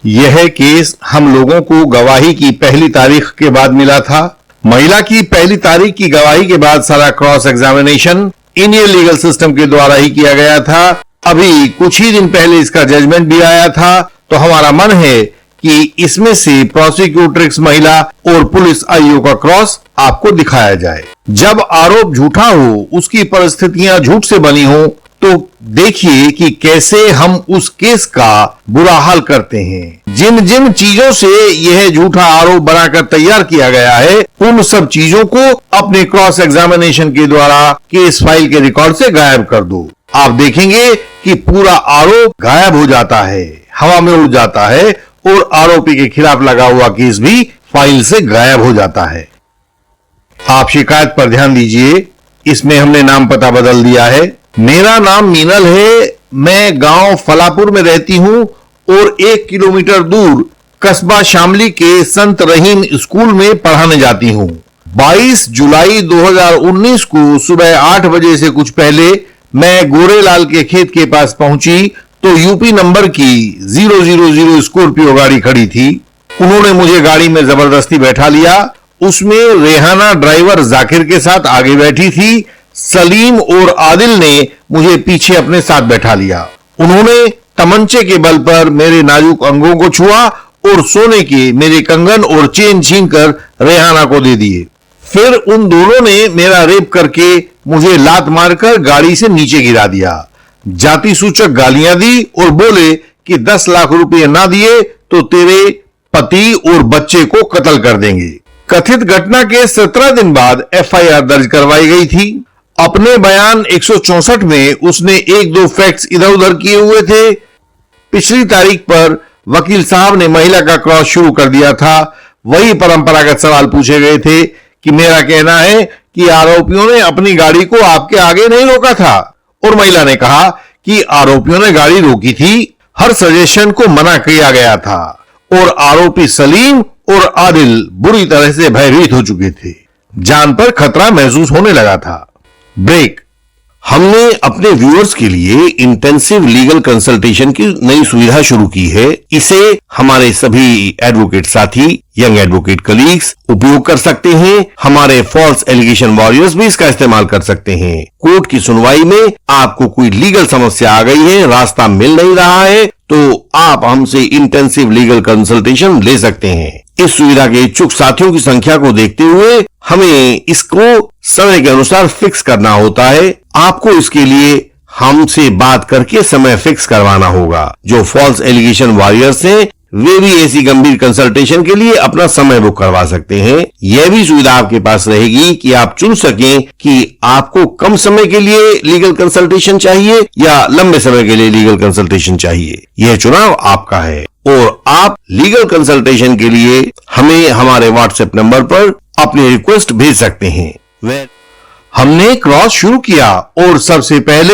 यह केस हम लोगों को गवाही की पहली तारीख के बाद मिला था। महिला की पहली तारीख की गवाही के बाद सारा cross examination Indian legal system के द्वारा ही किया गया था। अभी कुछ ही दिन पहले इसका जजमेंट भी आया था, तो हमारा मन है कि इसमें से प्रोसिक्यूटर्स महिला और पुलिस आईओ का क्रॉस आपको दिखाया जाए। जब आरोप झूठा हो, उसकी परिस्थितियां झूठ से बनी हो, तो देखिए कि कैसे हम उस केस का बुरा हाल करते हैं। जिन जिन चीजों से यह झूठा आरोप बनाकर तैयार किया गया है, उन सब चीजों को अपने क्रॉस एग्जामिनेशन के द्वारा केस फाइल के रिकॉर्ड से गायब कर दो। आप देखेंगे कि पूरा आरोप गायब हो जाता है, हवा में उड़ जाता है और आरोपी के खिलाफ लगा हुआ केस भी फाइल से गायब हो जाता है। आप शिकायत पर ध्यान दीजिए, इसमें हमने नाम पता बदल दिया है। मेरा नाम मीनल है। मैं गांव फलापुर में रहती हूं और 1 किलोमीटर दूर कस्बा शामली के संत रहीम स्कूल में पढ़ाने जाती हूं। 22 जुलाई 2019 को सुबह 8 बजे से कुछ पहले मैं गोरेलाल के खेत के पास पहुंची तो यूपी नंबर की 000 स्कॉर्पियो गाड़ी खड़ी थी। उन्होंने मुझे गाड़ी में जबरदस्ती बैठा लिया। उसमें रेहाना ड्राइवर जाकिर के साथ आगे बैठी थी। सलीम और आदिल ने मुझे पीछे अपने साथ बैठा लिया। उन्होंने तमंचे के बल पर मेरे नाजुक अंगों को छुआ और सोने के मेरे कंगन और चेन छीनकर रेहाना को दे दिए। फिर उन दोनों ने मेरा रेप करके मुझे लात मारकर गाड़ी से नीचे गिरा दिया। जाति सूचक गालियां दी और बोले कि 10 लाख रुपए ना दिए तो तेरे पति और बच्चे को कत्ल कर देंगे। कथित घटना के 17 दिन बाद एफआईआर दर्ज करवाई गई थी। अपने बयान 164 में उसने 1-2 फैक्ट्स इधर उधर किए हुए थे। पिछली तारीख पर वकील साहब ने महिला का क्रॉस शुरू कर दिया था। वही परंपरागत सवाल पूछे गए थे कि मेरा कहना है कि आरोपियों ने अपनी गाड़ी को आपके आगे नहीं रोका था, और महिला ने कहा कि आरोपियों ने गाड़ी रोकी थी, हर सजेशन को मना किया गया था और आरोपी सलीम और आदिल बुरी तरह से भयभीत हो चुके थे। जान पर खतरा महसूस होने लगा था। ब्रेक। हमने अपने व्यूअर्स के लिए इंटेंसिव लीगल कंसल्टेशन की नई सुविधा शुरू की है। इसे हमारे सभी एडवोकेट साथी, यंग एडवोकेट कलीग्स उपयोग कर सकते हैं। हमारे फॉल्स एलिगेशन वॉरियर्स भी इसका इस्तेमाल कर सकते हैं। कोर्ट की सुनवाई में आपको कोई लीगल समस्या आ गई है, रास्ता मिल नहीं रहा है, तो आप हमसे इंटेंसिव लीगल कंसल्टेशन ले सकते हैं। इस सुविधा के इच्छुक साथियों की संख्या को देखते हुए हमें इसको समय के अनुसार फिक्स करना होता है। आपको इसके लिए हमसे बात करके समय फिक्स करवाना होगा। जो फॉल्स एलिगेशन वॉरियर्स हैं, वे भी ऐसी गंभीर कंसल्टेशन के लिए अपना समय बुक करवा सकते हैं। यह भी सुविधा आपके पास रहेगी कि आप चुन सकें कि आपको कम समय के लिए लीगल कंसल्टेशन चाहिए या लंबे समय के लिए लीगल कंसल्टेशन चाहिए। यह चुनाव आपका है और आप लीगल कंसल्टेशन के लिए हमें हमारे व्हाट्सएप नंबर पर अपनी रिक्वेस्ट भेज सकते हैं। हमने क्रॉस शुरू किया और सबसे पहले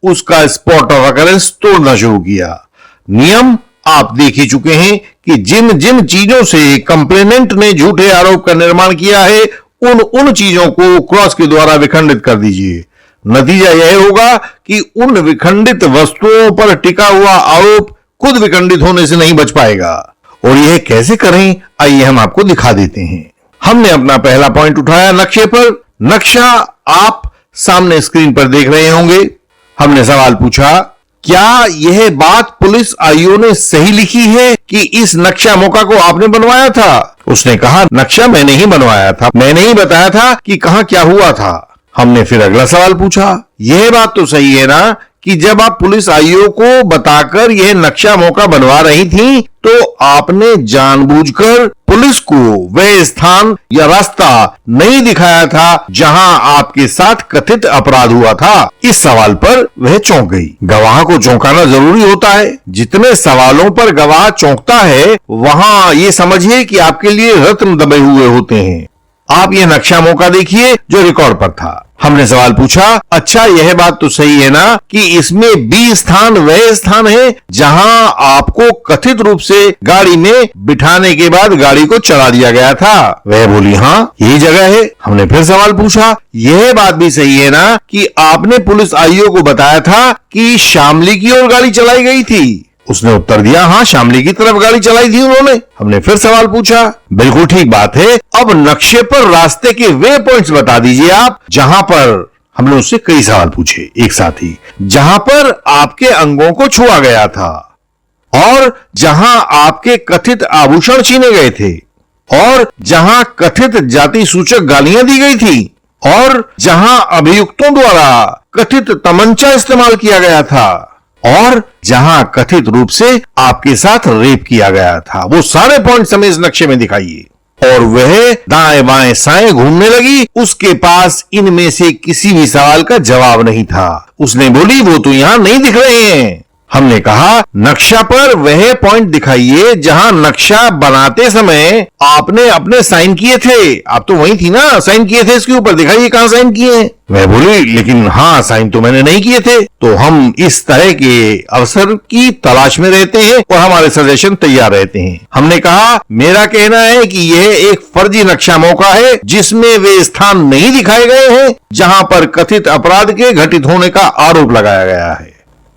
उसका स्पॉट ऑफ अकरेंस तोड़ना शुरू किया। नियम आप देख ही चुके हैं कि जिन जिन चीजों से कंप्लेनेंट ने झूठे आरोप का निर्माण किया है, उन चीजों को क्रॉस के द्वारा विखंडित कर दीजिए। नतीजा यह होगा कि उन विखंडित वस्तुओं पर टिका हुआ आरोप खुद विखंडित होने से नहीं बच पाएगा। और यह कैसे करें, आइए हम आपको दिखा देते हैं। हमने अपना पहला पॉइंट उठाया नक्शे पर। नक्शा आप सामने स्क्रीन पर देख रहे होंगे। हमने सवाल पूछा, क्या यह बात पुलिस आईओ ने सही लिखी है कि इस नक्शा मौका को आपने बनवाया था? उसने कहा, नक्शा मैंने ही बनवाया था, मैंने ही बताया था कि कहां क्या हुआ था। हमने फिर अगला सवाल पूछा, यह बात तो सही है ना कि जब आप पुलिस आईओ को बताकर यह नक्शा मौका बनवा रही थी, तो आपने जानबूझकर पुलिस को वह स्थान या रास्ता नहीं दिखाया था जहां आपके साथ कथित अपराध हुआ था? इस सवाल पर वह चौंक गई। गवाह को चौंकाना जरूरी होता है। जितने सवालों पर गवाह चौंकता है, वहां ये समझिए कि आपके लिए रत्न दबे हुए होते हैं। आप ये नक्शा मौका देखिए जो रिकॉर्ड पर था। हमने सवाल पूछा, अच्छा यह बात तो सही है ना कि इसमें बी स्थान वह स्थान है जहां आपको कथित रूप से गाड़ी में बिठाने के बाद गाड़ी को चला दिया गया था? वह बोली, हाँ यही जगह है। हमने फिर सवाल पूछा, यह बात भी सही है ना कि आपने पुलिस आईओ को बताया था कि शामली की ओर गाड़ी चलाई गई थी? उसने उत्तर दिया, हाँ, शामली की तरफ गाड़ी चलाई थी उन्होंने। हमने फिर सवाल पूछा, बिल्कुल ठीक बात है, अब नक्शे पर रास्ते के वे पॉइंट्स बता दीजिए आप जहां पर, हमने उससे कई सवाल पूछे एक साथ ही, जहां पर आपके अंगों को छुआ गया था और जहां आपके कथित आभूषण छीने गए थे और जहां कथित जाति सूचक गालियां दी गई थी और जहां अभियुक्तों द्वारा कथित तमंचा इस्तेमाल किया गया था और जहां कथित रूप से आपके साथ रेप किया गया था, वो सारे पॉइंट्स हमें इस नक्शे में दिखाइए। और वह दाएं बाएं साएं घूमने लगी, उसके पास इनमें से किसी भी सवाल का जवाब नहीं था। उसने बोली, वो तो यहां नहीं दिख रहे हैं। हमने कहा, नक्शा पर वह पॉइंट दिखाइए जहां नक्शा बनाते समय आपने अपने साइन किए थे। आप तो वही थी ना, साइन किए थे इसके ऊपर, दिखाइए कहां साइन किए हैं। वह बोली, लेकिन हाँ, साइन तो मैंने नहीं किए थे। तो हम इस तरह के अवसर की तलाश में रहते हैं और हमारे सजेशन तैयार रहते हैं। हमने कहा, मेरा कहना है कि यह एक फर्जी नक्शा मौका है जिसमें वे स्थान नहीं दिखाए गए हैं जहां पर कथित अपराध के घटित होने का आरोप लगाया गया है,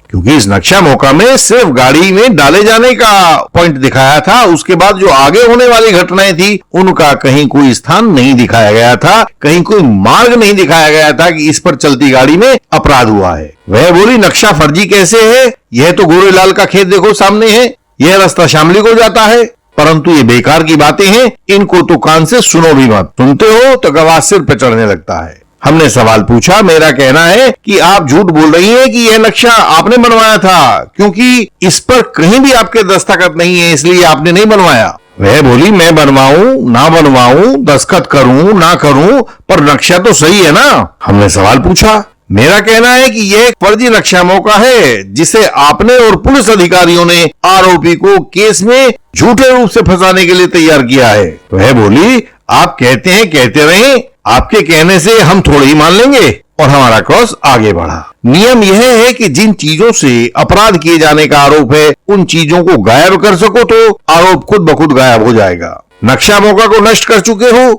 क्योंकि इस नक्शा मौका में सिर्फ गाड़ी में डाले जाने का पॉइंट दिखाया था। उसके बाद जो आगे होने वाली घटनाएं थी उनका कहीं कोई स्थान नहीं दिखाया गया था, कहीं कोई मार्ग नहीं दिखाया गया था कि इस पर चलती गाड़ी में अपराध हुआ है। वह बोली, नक्शा फर्जी कैसे है? यह तो गोरेलाल का खेत देखो सामने है, यह रास्ता शामली को जाता है। परंतु ये बेकार की बातें हैं, इनको तो कान से सुनो भी मत, सुनते हो तो गवाह सिर पे चढ़ने लगता है। हमने सवाल पूछा, मेरा कहना है कि आप झूठ बोल रही हैं कि यह नक्शा आपने बनवाया था, क्योंकि इस पर कहीं भी आपके दस्तखत नहीं है, इसलिए आपने नहीं बनवाया। वह बोली, मैं बनवाऊं ना बनवाऊं, दस्तखत करूं ना करूं, पर नक्शा तो सही है ना। हमने सवाल पूछा, मेरा कहना है कि यह एक फर्जी नक्शा मौका है जिसे आपने और पुलिस अधिकारियों ने आरोपी को केस में झूठे रूप से फंसाने के लिए तैयार किया है। वह बोली, आप कहते हैं कहते रहें, आपके कहने से हम थोड़े ही मान लेंगे। और हमारा क्रॉस आगे बढ़ा। नियम यह है कि जिन चीजों से अपराध किए जाने का आरोप है उन चीजों को गायब कर सको तो आरोप खुद ब खुद गायब हो जाएगा। नक्शा मौका को नष्ट कर चुके हो।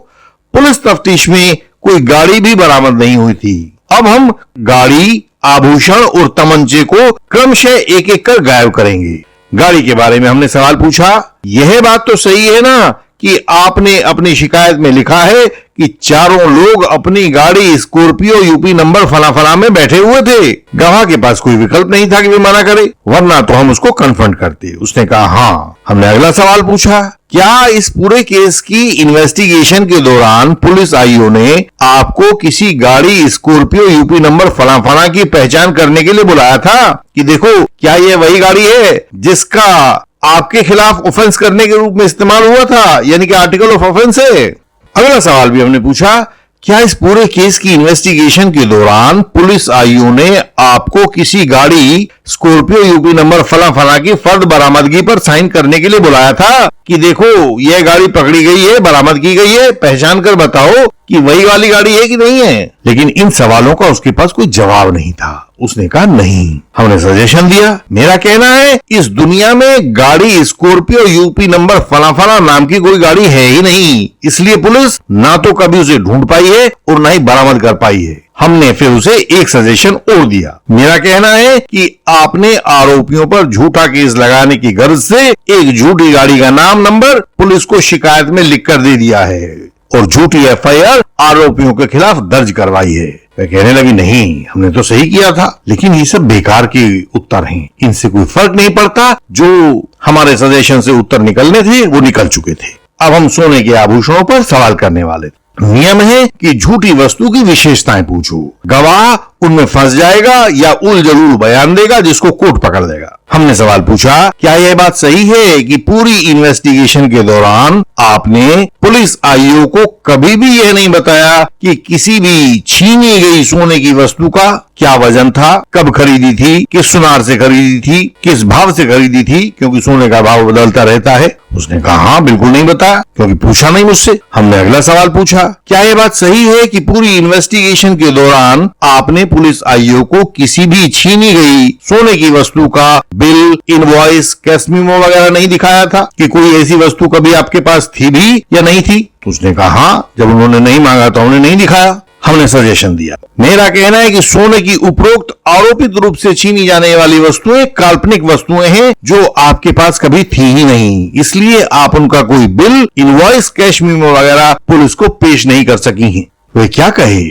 पुलिस तफ्तीश में कोई गाड़ी भी बरामद नहीं हुई थी। अब हम गाड़ी, आभूषण और तमंचे को क्रमशः एक एक कर गायब करेंगे। गाड़ी के बारे में हमने सवाल पूछा, यह बात तो सही है ना कि आपने अपनी शिकायत में लिखा है कि चारों लोग अपनी गाड़ी स्कॉर्पियो यूपी नंबर फला फला में बैठे हुए थे। गवाह के पास कोई विकल्प नहीं था कि वे मना करे, वरना तो हम उसको कन्फ्रंट करते। उसने कहा हाँ। हमने अगला सवाल पूछा, क्या इस पूरे केस की इन्वेस्टिगेशन के दौरान पुलिस आईओ ने आपको किसी गाड़ी स्कॉर्पियो यूपी नंबर फला फला की पहचान करने के लिए बुलाया था कि देखो क्या ये वही गाड़ी है जिसका आपके खिलाफ ऑफेंस करने के रूप में इस्तेमाल हुआ था, यानी कि आर्टिकल ऑफ ऑफेंस है। अगला सवाल भी हमने पूछा, क्या इस पूरे केस की इन्वेस्टिगेशन के दौरान पुलिस आईओ ने आपको किसी गाड़ी स्कॉर्पियो यूपी नंबर फला फला की फर्द बरामदगी पर साइन करने के लिए बुलाया था कि देखो यह गाड़ी पकड़ी गई है, बरामद की गई है, पहचान कर बताओ कि वही वाली गाड़ी है कि नहीं है। लेकिन इन सवालों का उसके पास कोई जवाब नहीं था। उसने कहा नहीं। हमने सजेशन दिया, मेरा कहना है इस दुनिया में गाड़ी स्कॉर्पियो यूपी नंबर फला फला नाम की कोई गाड़ी है ही नहीं, इसलिए पुलिस ना तो कभी उसे ढूंढ पाई है और ना ही बरामद कर पाई है। हमने फिर उसे एक सजेशन और दिया, मेरा कहना है कि आपने आरोपियों पर झूठा केस लगाने की गर्ज से एक झूठी गाड़ी का नाम नंबर पुलिस को शिकायत में लिखकर दे दिया है और झूठी एफआईआर आरोपियों के खिलाफ दर्ज करवाई है। वह कहने लगी नहीं, हमने तो सही किया था, लेकिन ये सब बेकार के उत्तर हैं, इनसे कोई फर्क नहीं पड़ता। जो हमारे सजेशन से उत्तर निकलने थे वो निकल चुके थे। अब हम सोने के आभूषणों पर सवाल करने वाले थे। नियम है कि झूठी वस्तु की विशेषताएं पूछो, गवाह उनमें फंस जाएगा या उल जरूर बयान देगा जिसको कोर्ट पकड़ देगा। हमने सवाल पूछा, क्या यह बात सही है कि पूरी इन्वेस्टिगेशन के दौरान आपने पुलिस आईओ को कभी भी यह नहीं बताया कि किसी भी छीनी गई सोने की वस्तु का क्या वजन था, कब खरीदी थी, किस सुनार से खरीदी थी, किस भाव से खरीदी थी, क्योंकि सोने का भाव बदलता रहता है। उसने कहा हाँ, बिल्कुल नहीं बताया, क्योंकि पूछा नहीं मुझसे। हमने अगला सवाल पूछा, क्या यह बात सही है कि पूरी इन्वेस्टिगेशन के दौरान आपने पुलिस आईओ को किसी भी छीनी गई सोने की वस्तु का बिल, इनवॉइस, कैश मेमो वगैरह नहीं दिखाया था कि कोई ऐसी वस्तु कभी आपके पास थी भी या नहीं थी? तो उसने कहा हाँ, जब उन्होंने नहीं मांगा तो उन्होंने नहीं दिखाया। हमने सजेशन दिया। मेरा कहना है कि सोने की उपरोक्त आरोपित रूप से छीनी जाने वाली वस्तुएं काल्पनिक वस्तुएं हैं जो आपके पास कभी थी ही नहीं, इसलिए आप उनका कोई बिल, इनवॉइस, कैश मेमो वगैरह पुलिस को पेश नहीं कर सकी हैं। वे क्या कहे,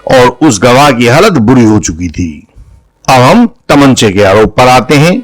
और उस गवाह की हालत बुरी हो चुकी थी। अब हम तमंचे के आरोप पर आते हैं।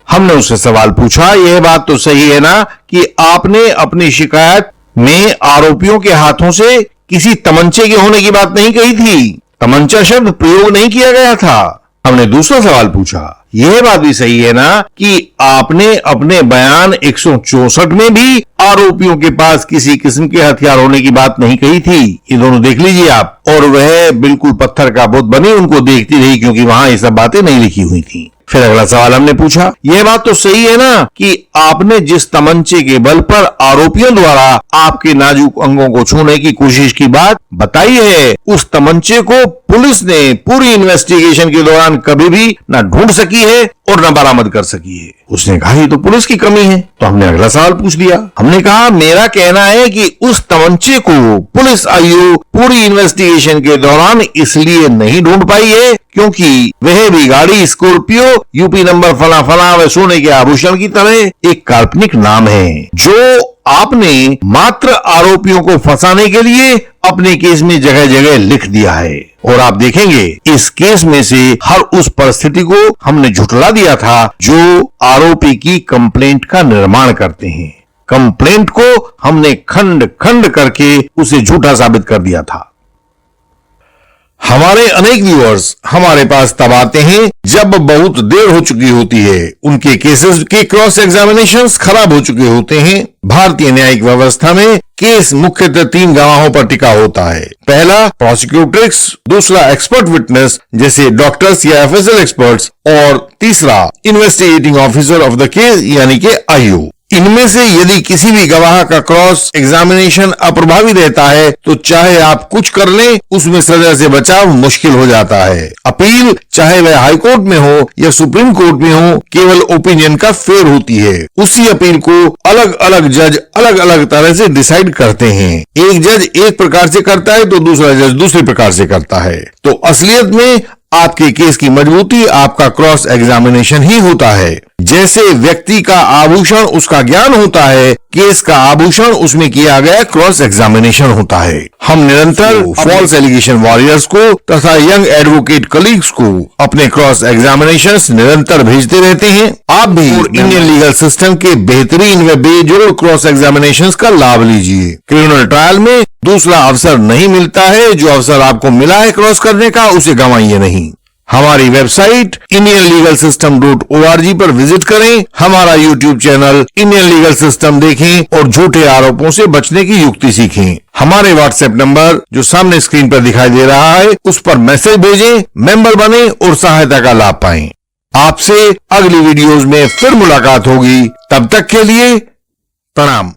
हमने उससे सवाल पूछा, यह बात तो सही है ना कि आपने अपनी शिकायत में आरोपियों के हाथों से किसी तमंचे के होने की बात नहीं कही थी, तमंचा शब्द प्रयोग नहीं किया गया था। हमने दूसरा सवाल पूछा, यह बात भी सही है ना कि आपने अपने बयान 164 में भी आरोपियों के पास किसी किस्म के हथियार होने की बात नहीं कही थी। ये दोनों देख लीजिए आप। और वह बिल्कुल पत्थर का बुत बनी उनको देखती रही, क्योंकि वहां ये सब बातें नहीं लिखी हुई थी। फिर अगला सवाल हमने पूछा, यह बात तो सही है ना कि आपने जिस तमंचे के बल पर आरोपियों द्वारा आपके नाजुक अंगों को छूने की कोशिश की बात बताई है, उस तमंचे को पुलिस ने पूरी इन्वेस्टिगेशन के दौरान कभी भी न ढूंढ सकी है और न बरामद कर सकी है। उसने कहा ये तो पुलिस की कमी है। तो हमने अगला सवाल पूछ लिया। हमने कहा मेरा कहना है कि उस तमंचे को पुलिस आयु पूरी इन्वेस्टिगेशन के दौरान इसलिए नहीं ढूंढ पाई है क्योंकि वह भी गाड़ी स्कॉर्पियो यूपी नंबर फला फला व सोने के आभूषण की तरह एक काल्पनिक नाम है जो आपने मात्र आरोपियों को फंसाने के लिए अपने केस में जगह जगह लिख दिया है। और आप देखेंगे इस केस में से हर उस परिस्थिति को हमने झुठला दिया था जो आरोपी की कंप्लेंट का निर्माण करते हैं। कंप्लेंट को हमने खंड खंड करके उसे झूठा साबित कर दिया था। हमारे अनेक व्यूअर्स हमारे पास तब आते हैं जब बहुत देर हो चुकी होती है, उनके केसेस के क्रॉस एग्जामिनेशंस खराब हो चुके होते हैं। भारतीय न्यायिक व्यवस्था में केस मुख्यतः 3 गवाहों पर टिका होता है। पहला प्रोसिक्यूट्रिक्स, दूसरा एक्सपर्ट विटनेस जैसे डॉक्टर्स या एफएसएल एक्सपर्ट्स, और तीसरा investigating officer of the case यानी कि आईओ। इनमें से यदि किसी भी गवाह का क्रॉस एग्जामिनेशन अप्रभावित रहता है तो चाहे आप कुछ कर लें, उसमें सजा से बचाव मुश्किल हो जाता है। अपील चाहे वह हाई कोर्ट में हो या सुप्रीम कोर्ट में हो, केवल ओपिनियन का फेर होती है। उसी अपील को अलग अलग जज अलग अलग तरह से डिसाइड करते हैं। एक जज एक प्रकार से करता है तो दूसरा जज दूसरे प्रकार से करता है। तो असलियत में आपके केस की मजबूती आपका क्रॉस एग्जामिनेशन ही होता है। जैसे व्यक्ति का आभूषण उसका ज्ञान होता है, केस का आभूषण उसमें किया गया क्रॉस एग्जामिनेशन होता है। हम निरंतर फॉल्स एलिगेशन वॉरियर्स को तथा यंग एडवोकेट कलीग्स को अपने क्रॉस एग्जामिनेशंस निरंतर भेजते रहते हैं। आप भी इंडियन लीगल सिस्टम के बेहतरीन व बेजोड़ क्रॉस एग्जामिनेशंस का लाभ लीजिए। क्रिमिनल ट्रायल में दूसरा अवसर नहीं मिलता है, जो अवसर आपको मिला है क्रॉस करने का उसे गंवाइए नहीं। हमारी वेबसाइट indianlegalsystem.org पर विजिट करें, हमारा YouTube channel Indian legal system देखें और झूठे आरोपों से बचने की युक्ति सीखें। हमारे व्हाट्सएप नंबर जो सामने स्क्रीन पर दिखाई दे रहा है उस पर मैसेज भेजें, मेंबर बने और सहायता का लाभ पाएं। आपसे अगली वीडियोस में फिर मुलाकात होगी, तब तक के लिए प्रणाम।